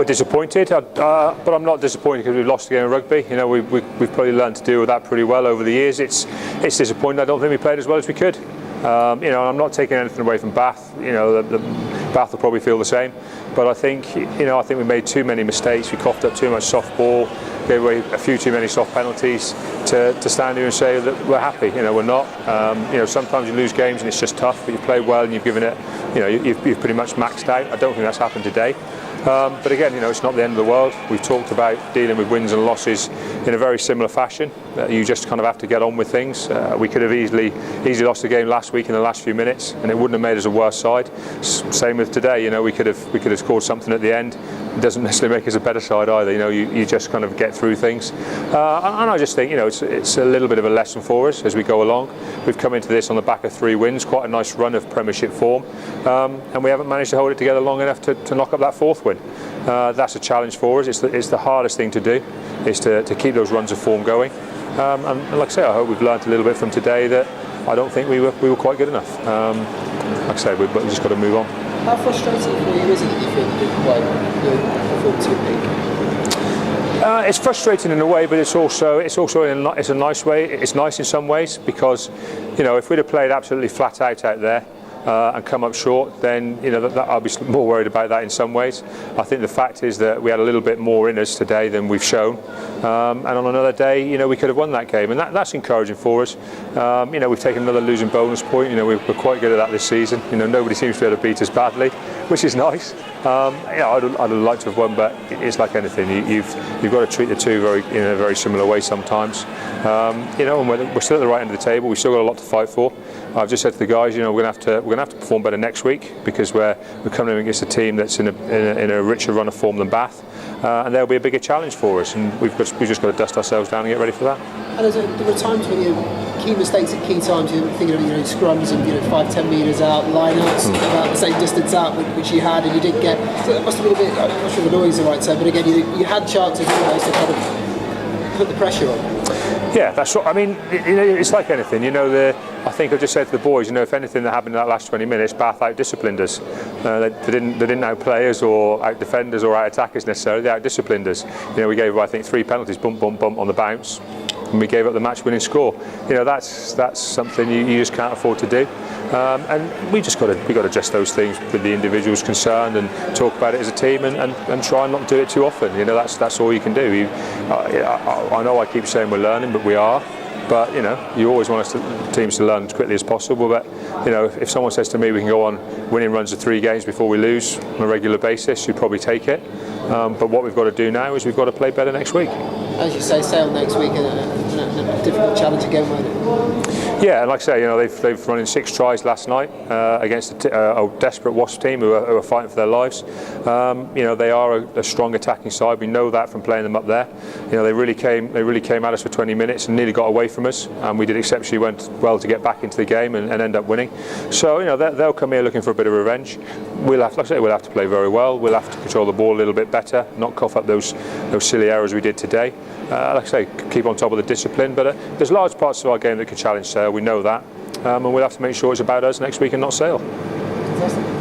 we're disappointed, but I'm not disappointed because we've lost the game of rugby. You know, we've probably learned to deal with that pretty well over the years. It's disappointing. I don't think we played as well as we could. You know, I'm not taking anything away from Bath. You know, the Bath will probably feel the same. But I think, you know, I think we made too many mistakes. We coughed up too much soft ball, gave away a few too many soft penalties to stand here and say that we're happy. You know, we're not. You know, sometimes you lose games and it's just tough, but you've played well and you've given it. You know, you've pretty much maxed out. I don't think that's happened today. But again, you know, it's not the end of the world. We've talked about dealing with wins and losses in a very similar fashion. You just kind of have to get on with things. We could have easily lost the game last week in the last few minutes, and it wouldn't have made us a worse side. Same with today. You know, we could have scored something at the end. It doesn't necessarily make us a better side either. You know, you just kind of get through things. And I just think, you know, it's a little bit of a lesson for us as we go along. We've come into this on the back of 3 wins, quite a nice run of Premiership form, and we haven't managed to hold it together long enough to knock up that 4th win. That's a challenge for us. It's the hardest thing to do, is to keep those runs of form going. And like I say, I hope we've learned a little bit from today that I don't think we were quite good enough. Like I say, we've just got to move on. How frustrating for you is it that you feel you didn't quite perform too big? It's frustrating in a way, but it's also it's a nice way. It's nice in some ways because, you know, if we'd have played absolutely flat out there and come up short, then, you know, I'll be more worried about that in some ways. I think the fact is that we had a little bit more in us today than we've shown, and on another day, you know, we could have won that game, and that's encouraging for us. You know, we've taken another losing bonus point. You know, we're quite good at that this season. You know, nobody seems to be able to beat us badly, which is nice. Yeah, I'd have liked to have won, but it's like anything. You've got to treat the two in a very similar way sometimes. You know, and we're still at the right end of the table. We've still got a lot to fight for. I've just said to the guys, you know, we're going to have to perform better next week because we're coming against a team that's in a richer run of form than Bath, and there'll be a bigger challenge for us, and we've just got to dust ourselves down and get ready for that. And there were times when you key mistakes at key times. You're thinking of, you know, scrums and, you know, 5-10 metres out, line-outs about the same distance out which you had, and you didn't get. So that must have been a bit. I'm not sure the noise is the right term, but again, you had chances almost to kind of put the pressure on. Yeah, that's what I mean. It's like anything, you know. I think I just said to the boys, you know, if anything that happened in that last 20 minutes, Bath out-disciplined us. They didn't out-play us or out-defend us or out-attack us necessarily. They out-disciplined us. You know, we gave, I think, 3 penalties, bump on the bounce, and we gave up the match-winning score. You know, that's something you just can't afford to do. And we got to adjust those things with the individuals concerned and talk about it as a team and try and not do it too often. You know, that's all you can do. I know I keep saying we're learning, but we are. But, you know, you always want teams to learn as quickly as possible. But, you know, if someone says to me we can go on winning runs of 3 games before we lose on a regular basis, you'd probably take it. But what we've got to do now is we've got to play better next week. As you say, Sale next week, and a difficult challenge again, won't it? Yeah, and like I say, you know, they've run in 6 tries last night against a desperate Wasp team who are fighting for their lives. You know, they are a strong attacking side. We know that from playing them up there. You know, they really came at us for 20 minutes and nearly got away from us, and we did exceptionally well to get back into the game and end up winning. So, you know, they'll come here looking for a bit of revenge. We'll have to play very well. We'll have to control the ball a little bit better, not cough up those silly errors we did today. Like I say, keep on top of the discipline, but there's large parts of our game that can challenge Sale. We know that, and we'll have to make sure it's about us next week and not Sale. Fantastic.